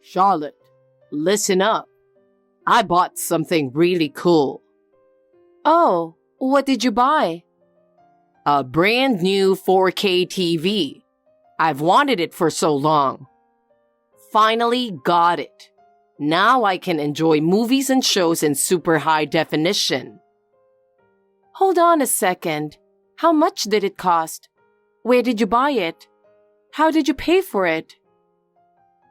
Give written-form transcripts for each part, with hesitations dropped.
Charlotte, listen up. I bought something really cool. Oh, what did you buy? A brand new 4K TV. I've wanted it for so long. Finally got it. Now I can enjoy movies and shows in super high definition. Hold on a second. How much did it cost? Where did you buy it? How did you pay for it?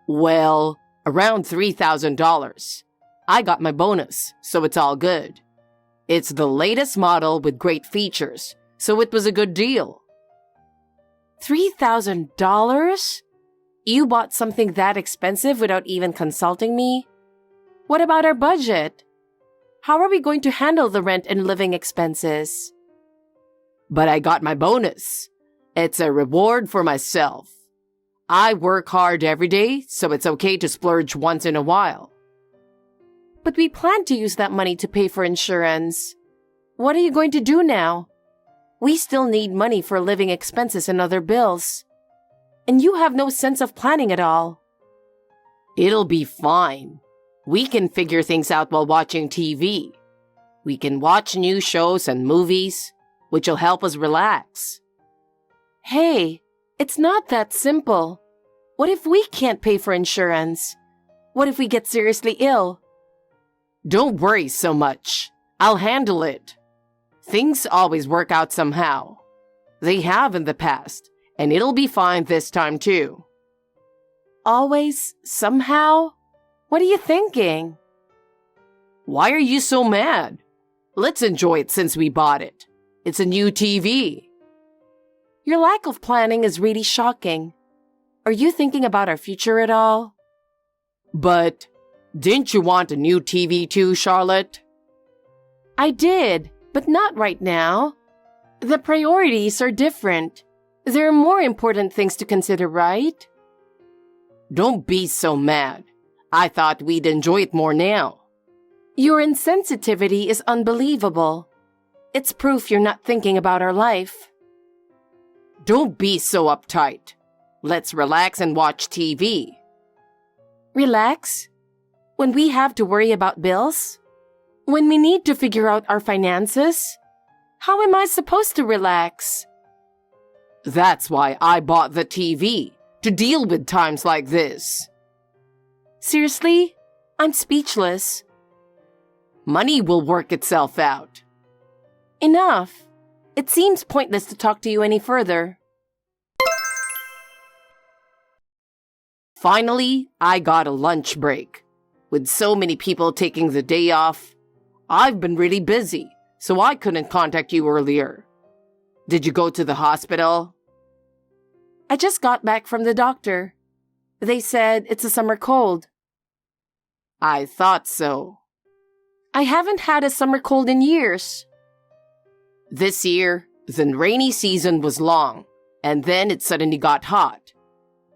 Well, around $3,000. I got my bonus, so it's all good. It's the latest model with great features, so it was a good deal. $3,000? You bought something that expensive without even consulting me? What about our budget? How are we going to handle the rent and living expenses? But I got my bonus. It's a reward for myself. I work hard every day, so it's okay to splurge once in a while. But we plan to use that money to pay for insurance. What are you going to do now? We still need money for living expenses and other bills. And you have no sense of planning at all. It'll be fine. We can figure things out while watching TV. We can watch new shows and movies, which will help us relax. Hey, it's not that simple. What if we can't pay for insurance? What if we get seriously ill? Don't worry so much. I'll handle it. Things always work out somehow. They have in the past, and it'll be fine this time too. Always? Somehow? What are you thinking? Why are you so mad? Let's enjoy it since we bought it. It's a new TV. Your lack of planning is really shocking. Are you thinking about our future at all? But didn't you want a new TV too, Charlotte? I did, but not right now. The priorities are different. There are more important things to consider, right? Don't be so mad. I thought we'd enjoy it more now. Your insensitivity is unbelievable. It's proof you're not thinking about our life. Don't be so uptight. Let's relax and watch TV. Relax? When we have to worry about bills? When we need to figure out our finances? How am I supposed to relax? That's why I bought the TV, to deal with times like this. Seriously? I'm speechless. Money will work itself out. Enough. It seems pointless to talk to you any further. Finally, I got a lunch break. With so many people taking the day off, I've been really busy, so I couldn't contact you earlier. Did you go to the hospital? I just got back from the doctor. They said it's a summer cold. I thought so. I haven't had a summer cold in years. This year, the rainy season was long, and then it suddenly got hot.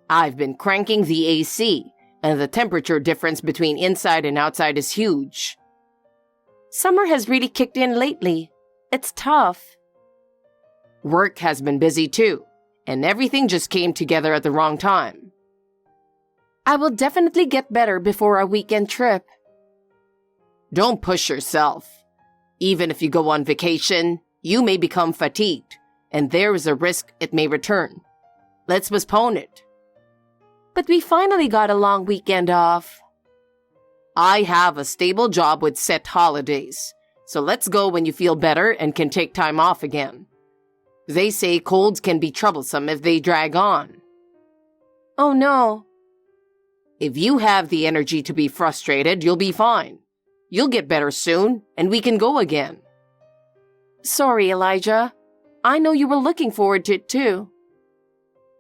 I've been cranking the AC, and the temperature difference between inside and outside is huge. Summer has really kicked in lately. It's tough. Work has been busy too, and everything just came together at the wrong time. I will definitely get better before our weekend trip. Don't push yourself. Even if you go on vacation, you may become fatigued, and there is a risk it may return. Let's postpone it. But we finally got a long weekend off. I have a stable job with set holidays, so let's go when you feel better and can take time off again. They say colds can be troublesome if they drag on. Oh no. If you have the energy to be frustrated, you'll be fine. You'll get better soon, and we can go again. Sorry, Elijah. I know you were looking forward to it too.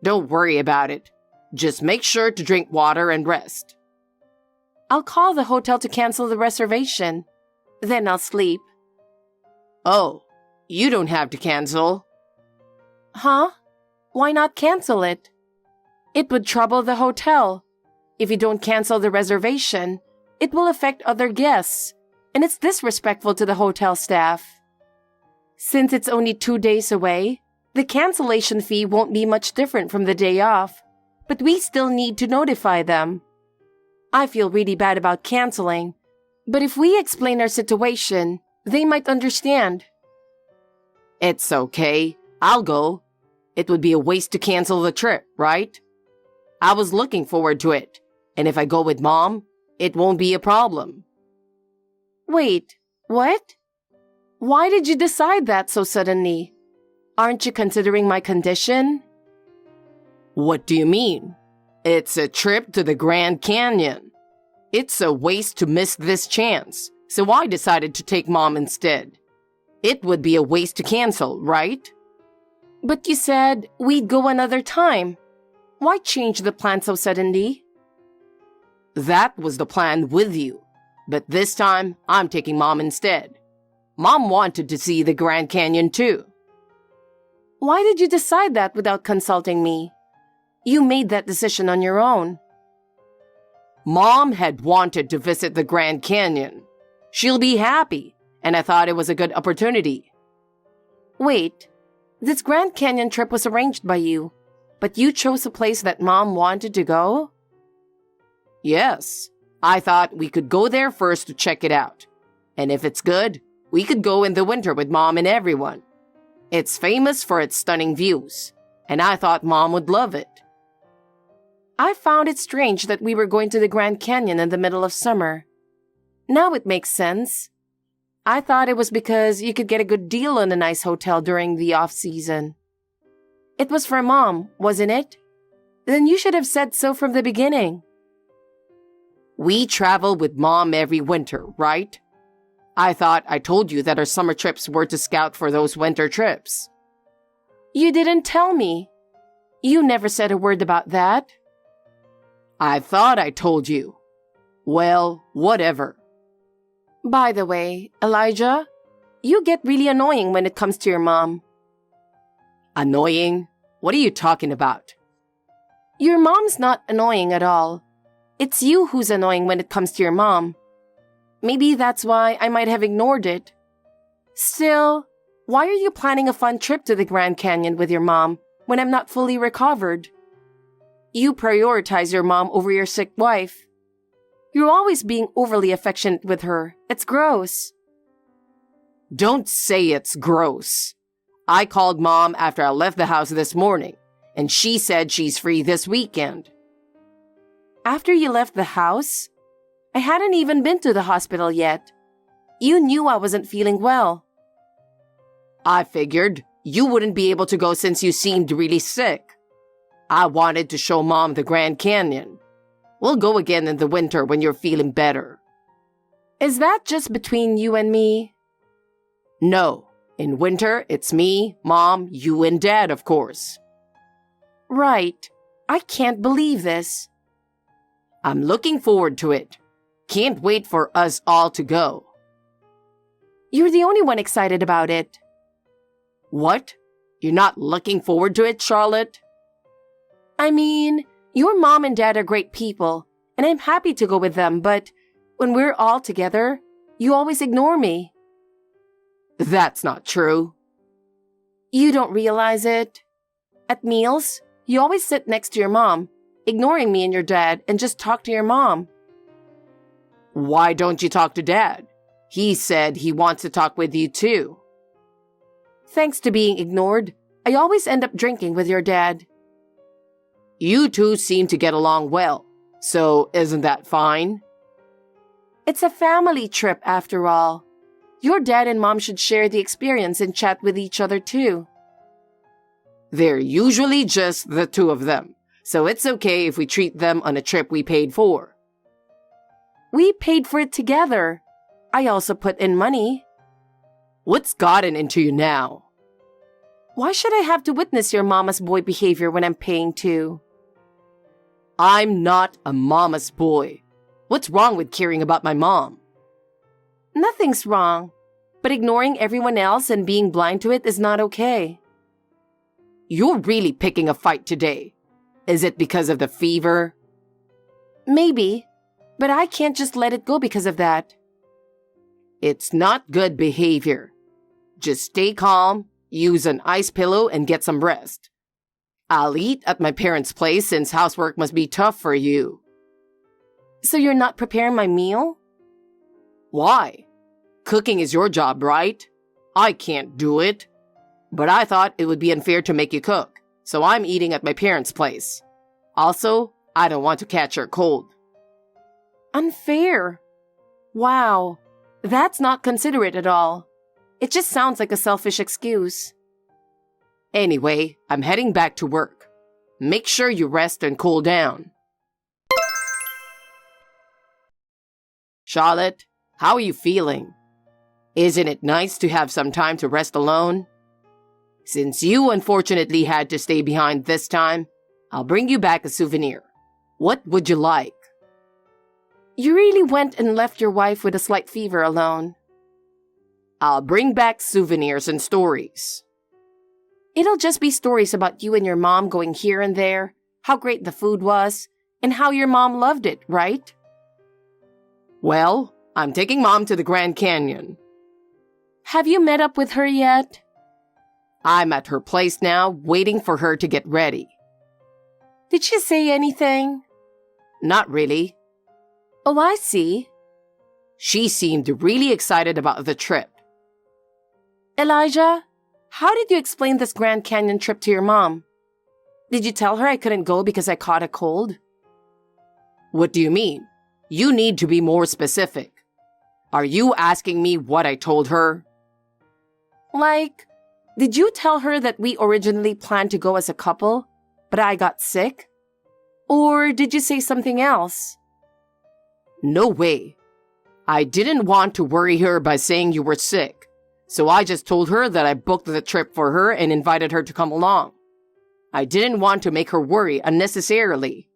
Don't worry about it. Just make sure to drink water and rest. I'll call the hotel to cancel the reservation. Then I'll sleep. Oh, you don't have to cancel. Huh? Why not cancel it? It would trouble the hotel. If you don't cancel the reservation, it will affect other guests, and it's disrespectful to the hotel staff. Since it's only 2 days away, the cancellation fee won't be much different from the day off, but we still need to notify them. I feel really bad about canceling, but if we explain our situation, they might understand. It's okay. I'll go. It would be a waste to cancel the trip, right? I was looking forward to it, and if I go with Mom, it won't be a problem. Wait, what? Why did you decide that so suddenly? Aren't you considering my condition? What do you mean? It's a trip to the Grand Canyon. It's a waste to miss this chance, so I decided to take Mom instead. It would be a waste to cancel, right? But you said we'd go another time. Why change the plan so suddenly? That was the plan with you, but this time I'm taking Mom instead. Mom wanted to see the Grand Canyon too. Why did you decide that without consulting me? You made that decision on your own. Mom had wanted to visit the Grand Canyon. She'll be happy, and I thought it was a good opportunity. Wait, this Grand Canyon trip was arranged by you, but you chose a place that Mom wanted to go? Yes, I thought we could go there first to check it out. And if it's good, we could go in the winter with Mom and everyone. It's famous for its stunning views, and I thought Mom would love it. I found it strange that we were going to the Grand Canyon in the middle of summer. Now it makes sense. I thought it was because you could get a good deal on a nice hotel during the off-season. It was for Mom, wasn't it? Then you should have said so from the beginning. We travel with Mom every winter, right? I thought I told you that our summer trips were to scout for those winter trips. You didn't tell me. You never said a word about that. I thought I told you. Well, whatever. By the way, Elijah, you get really annoying when it comes to your mom. Annoying? What are you talking about? Your mom's not annoying at all. It's you who's annoying when it comes to your mom. Maybe that's why I might have ignored it. Still, why are you planning a fun trip to the Grand Canyon with your mom when I'm not fully recovered? You prioritize your mom over your sick wife. You're always being overly affectionate with her. It's gross. Don't say it's gross. I called Mom after I left the house this morning, and she said she's free this weekend. After you left the house? I hadn't even been to the hospital yet. You knew I wasn't feeling well. I figured you wouldn't be able to go since you seemed really sick. I wanted to show Mom the Grand Canyon. We'll go again in the winter when you're feeling better. Is that just between you and me? No. In winter, it's me, Mom, you, and Dad, of course. Right. I can't believe this. I'm looking forward to it. Can't wait for us all to go. You're the only one excited about it. What? You're not looking forward to it, Charlotte? I mean, your mom and dad are great people, and I'm happy to go with them, but when we're all together, you always ignore me. That's not true. You don't realize it. At meals, you always sit next to your mom, ignoring me and your dad, and just talk to your mom. Why don't you talk to Dad? He said he wants to talk with you too. Thanks to being ignored, I always end up drinking with your dad. You two seem to get along well, so isn't that fine? It's a family trip after all. Your dad and mom should share the experience and chat with each other too. They're usually just the two of them, so it's okay if we treat them on a trip we paid for. We paid for it together. I also put in money. What's gotten into you now? Why should I have to witness your mama's boy behavior when I'm paying too? I'm not a mama's boy. What's wrong with caring about my mom? Nothing's wrong, but ignoring everyone else and being blind to it is not okay. You're really picking a fight today. Is it because of the fever? Maybe, but I can't just let it go because of that. It's not good behavior. Just stay calm, use an ice pillow, and get some rest. I'll eat at my parents' place since housework must be tough for you. So you're not preparing my meal? Why? Cooking is your job, right? I can't do it. But I thought it would be unfair to make you cook, so I'm eating at my parents' place. Also, I don't want to catch your cold. Unfair? Wow, that's not considerate at all. It just sounds like a selfish excuse. Anyway, I'm heading back to work. Make sure you rest and cool down. Charlotte, how are you feeling? Isn't it nice to have some time to rest alone? Since you unfortunately had to stay behind this time, I'll bring you back a souvenir. What would you like? You really went and left your wife with a slight fever alone. I'll bring back souvenirs and stories. It'll just be stories about you and your mom going here and there, how great the food was, and how your mom loved it, right? Well, I'm taking Mom to the Grand Canyon. Have you met up with her yet? I'm at her place now, waiting for her to get ready. Did she say anything? Not really. Oh, I see. She seemed really excited about the trip. Elijah, how did you explain this Grand Canyon trip to your mom? Did you tell her I couldn't go because I caught a cold? What do you mean? You need to be more specific. Are you asking me what I told her? Like, did you tell her that we originally planned to go as a couple, but I got sick? Or did you say something else? No way. I didn't want to worry her by saying you were sick, so I just told her that I booked the trip for her and invited her to come along. I didn't want to make her worry unnecessarily.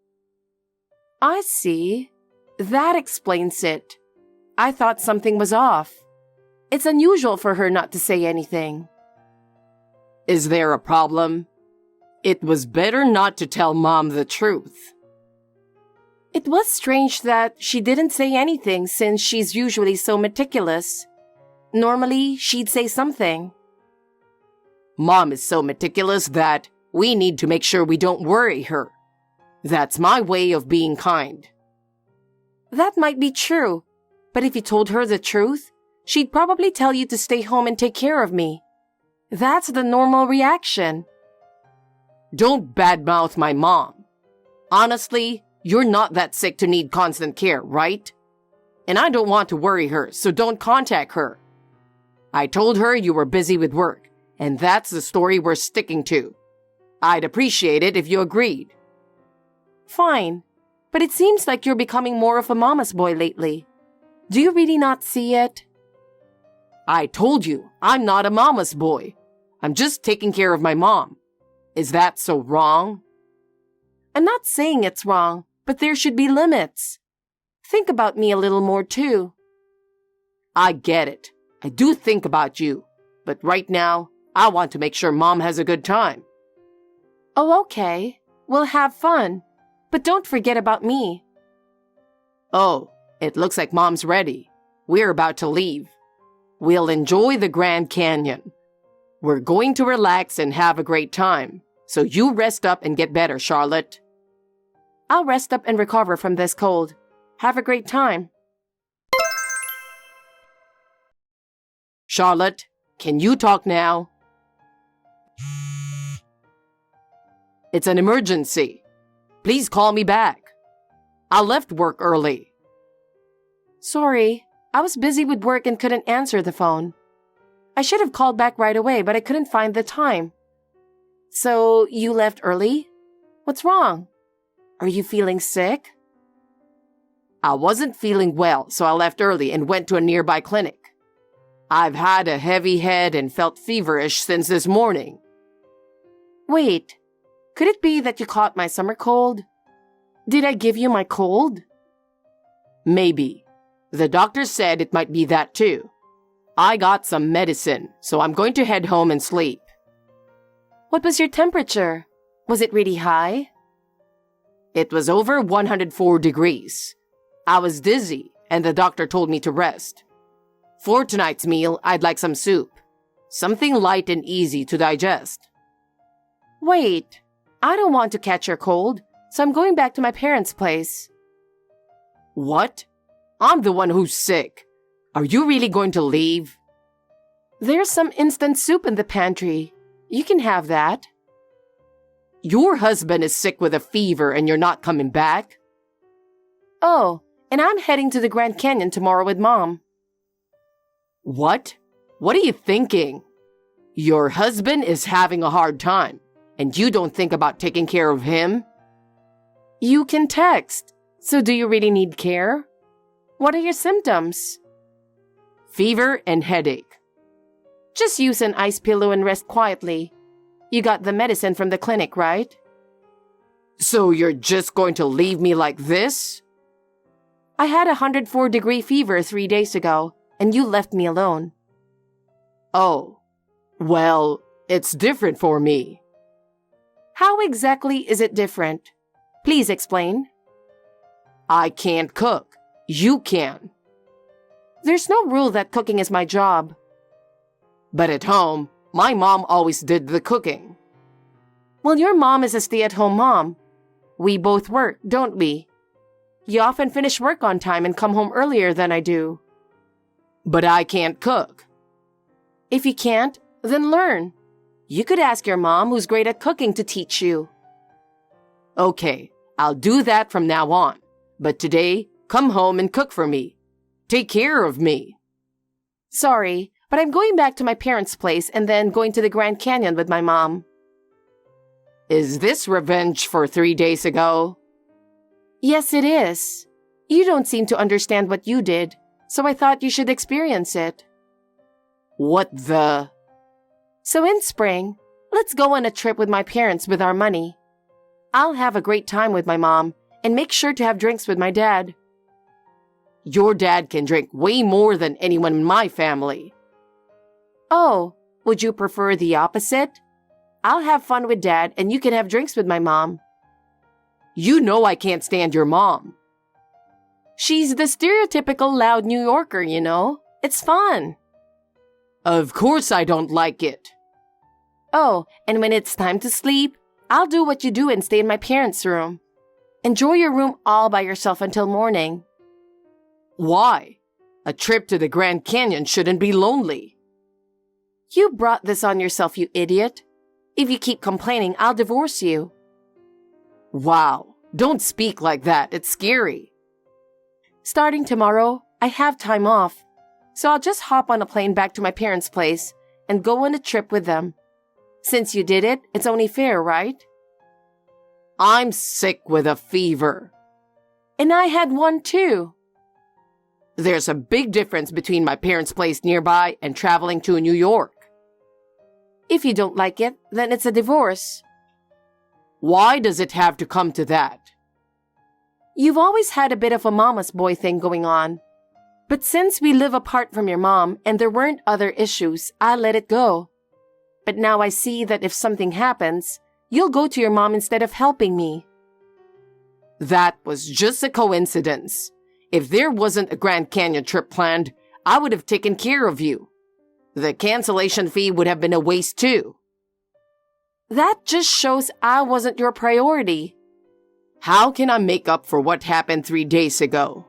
I see. That explains it. I thought something was off. It's unusual for her not to say anything. Is there a problem? It was better not to tell Mom the truth. It was strange that she didn't say anything since she's usually so meticulous. Normally, she'd say something. Mom is so meticulous that we need to make sure we don't worry her. That's my way of being kind. That might be true, but if you told her the truth, she'd probably tell you to stay home and take care of me. That's the normal reaction. Don't badmouth my mom. Honestly, you're not that sick to need constant care, right? And I don't want to worry her, so don't contact her. I told her you were busy with work, and that's the story we're sticking to. I'd appreciate it if you agreed. Fine, but it seems like you're becoming more of a mama's boy lately. Do you really not see it? I told you, I'm not a mama's boy. I'm just taking care of my mom. Is that so wrong? I'm not saying it's wrong, but there should be limits. Think about me a little more too. I get it. I do think about you. But right now, I want to make sure Mom has a good time. Oh, okay. We'll have fun. But don't forget about me. Oh, it looks like Mom's ready. We're about to leave. We'll enjoy the Grand Canyon. We're going to relax and have a great time. So you rest up and get better, Charlotte. I'll rest up and recover from this cold. Have a great time. Charlotte, can you talk now? It's an emergency. Please call me back. I left work early. Sorry, I was busy with work and couldn't answer the phone. I should have called back right away, but I couldn't find the time. So, you left early? What's wrong? Are you feeling sick? I wasn't feeling well, so I left early and went to a nearby clinic. I've had a heavy head and felt feverish since this morning. Wait, could it be that you caught my summer cold? Did I give you my cold? Maybe. The doctor said it might be that too. I got some medicine, so I'm going to head home and sleep. What was your temperature? Was it really high? It was over 104 degrees. I was dizzy, and the doctor told me to rest. For tonight's meal, I'd like some soup. Something light and easy to digest. Wait, I don't want to catch your cold, so I'm going back to my parents' place. What? I'm the one who's sick. Are you really going to leave? There's some instant soup in the pantry. You can have that. Your husband is sick with a fever and you're not coming back? Oh, and I'm heading to the Grand Canyon tomorrow with Mom. What? What are you thinking? Your husband is having a hard time, and you don't think about taking care of him? You can text. So do you really need care? What are your symptoms? Fever and headache. Just use an ice pillow and rest quietly. You got the medicine from the clinic, right? So you're just going to leave me like this? I had a 104-degree fever 3 days ago, and you left me alone. Oh, well, it's different for me. How exactly is it different? Please explain. I can't cook. You can. There's no rule that cooking is my job. But at home, my mom always did the cooking. Well, your mom is a stay-at-home mom. We both work, don't we? You often finish work on time and come home earlier than I do. But I can't cook. If you can't, then learn. You could ask your mom, who's great at cooking, to teach you. Okay, I'll do that from now on. But today, come home and cook for me. Take care of me. Sorry, but I'm going back to my parents' place and then going to the Grand Canyon with my mom. Is this revenge for 3 days ago? Yes, it is. You don't seem to understand what you did, so I thought you should experience it. What the? So in spring, let's go on a trip with my parents with our money. I'll have a great time with my mom and make sure to have drinks with my dad. Your dad can drink way more than anyone in my family. Oh, would you prefer the opposite? I'll have fun with Dad and you can have drinks with my mom. You know I can't stand your mom. She's the stereotypical loud New Yorker, you know. It's fun. Of course I don't like it. Oh, and when it's time to sleep, I'll do what you do and stay in my parents' room. Enjoy your room all by yourself until morning. Why? A trip to the Grand Canyon shouldn't be lonely. You brought this on yourself, you idiot. If you keep complaining, I'll divorce you. Wow, don't speak like that. It's scary. Starting tomorrow, I have time off, so I'll just hop on a plane back to my parents' place and go on a trip with them. Since you did it, it's only fair, right? I'm sick with a fever. And I had one too. There's a big difference between my parents' place nearby and traveling to New York. If you don't like it, then it's a divorce. Why does it have to come to that? You've always had a bit of a mama's boy thing going on. But since we live apart from your mom and there weren't other issues, I let it go. But now I see that if something happens, you'll go to your mom instead of helping me. That was just a coincidence. If there wasn't a Grand Canyon trip planned, I would have taken care of you. The cancellation fee would have been a waste too. That just shows I wasn't your priority. How can I make up for what happened 3 days ago?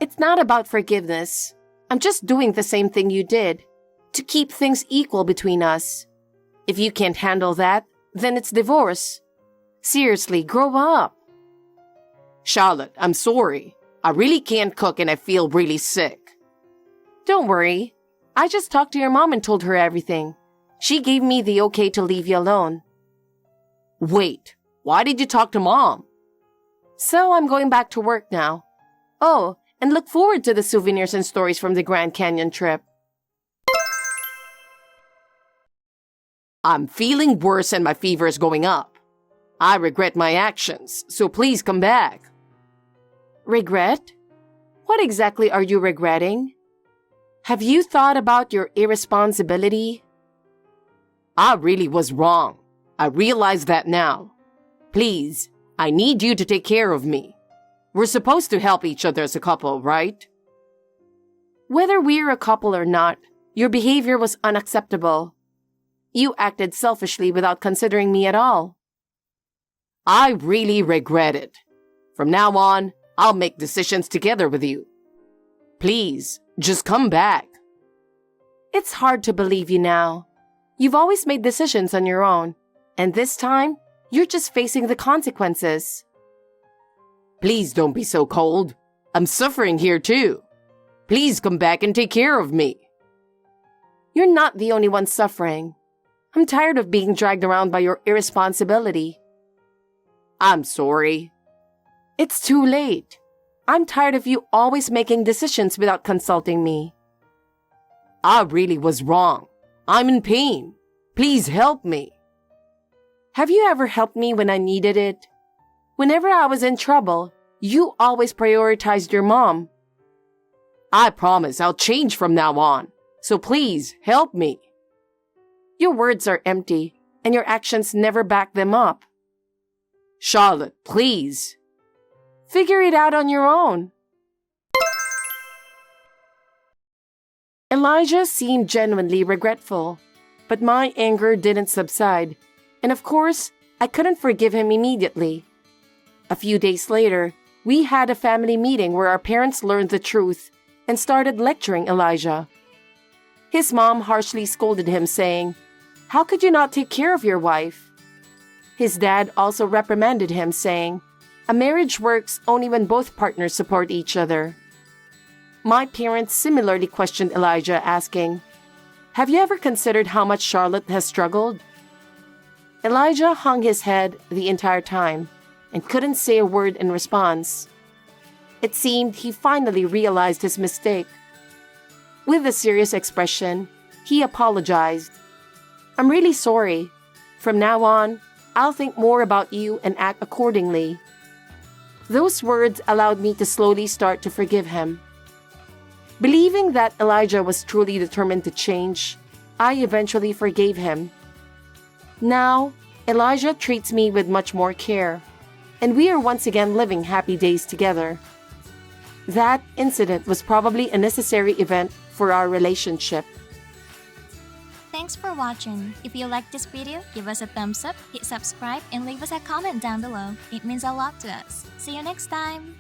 It's not about forgiveness. I'm just doing the same thing you did, to keep things equal between us. If you can't handle that, then it's divorce. Seriously, grow up. Charlotte, I'm sorry. I really can't cook and I feel really sick. Don't worry. I just talked to your mom and told her everything. She gave me the okay to leave you alone. Wait, why did you talk to Mom? So I'm going back to work now. Oh, and look forward to the souvenirs and stories from the Grand Canyon trip. I'm feeling worse and my fever is going up. I regret my actions, so please come back. Regret? What exactly are you regretting? Have you thought about your irresponsibility? I really was wrong. I realize that now. Please, I need you to take care of me. We're supposed to help each other as a couple, right? Whether we're a couple or not, your behavior was unacceptable. You acted selfishly without considering me at all. I really regret it. From now on, I'll make decisions together with you. Please, just come back. It's hard to believe you now. You've always made decisions on your own, and this time, you're just facing the consequences. Please don't be so cold. I'm suffering here too. Please come back and take care of me. You're not the only one suffering. I'm tired of being dragged around by your irresponsibility. I'm sorry. It's too late. I'm tired of you always making decisions without consulting me. I really was wrong. I'm in pain. Please help me. Have you ever helped me when I needed it? Whenever I was in trouble, you always prioritized your mom. I promise I'll change from now on. So please help me. Your words are empty, and your actions never back them up. Charlotte, please. Figure it out on your own. Elijah seemed genuinely regretful, but my anger didn't subside, and of course, I couldn't forgive him immediately. A few days later, we had a family meeting where our parents learned the truth and started lecturing Elijah. His mom harshly scolded him, saying, "How could you not take care of your wife?" His dad also reprimanded him, saying, "A marriage works only when both partners support each other." My parents similarly questioned Elijah, asking, "Have you ever considered how much Charlotte has struggled?" Elijah hung his head the entire time and couldn't say a word in response. It seemed he finally realized his mistake. With a serious expression, he apologized. "I'm really sorry. From now on, I'll think more about you and act accordingly." Those words allowed me to slowly start to forgive him. Believing that Elijah was truly determined to change, I eventually forgave him. Now, Elijah treats me with much more care, and we are once again living happy days together. That incident was probably a necessary event for our relationship. Thanks for watching. If you liked this video, give us a thumbs up, hit subscribe, and leave us a comment down below. It means a lot to us. See you next time!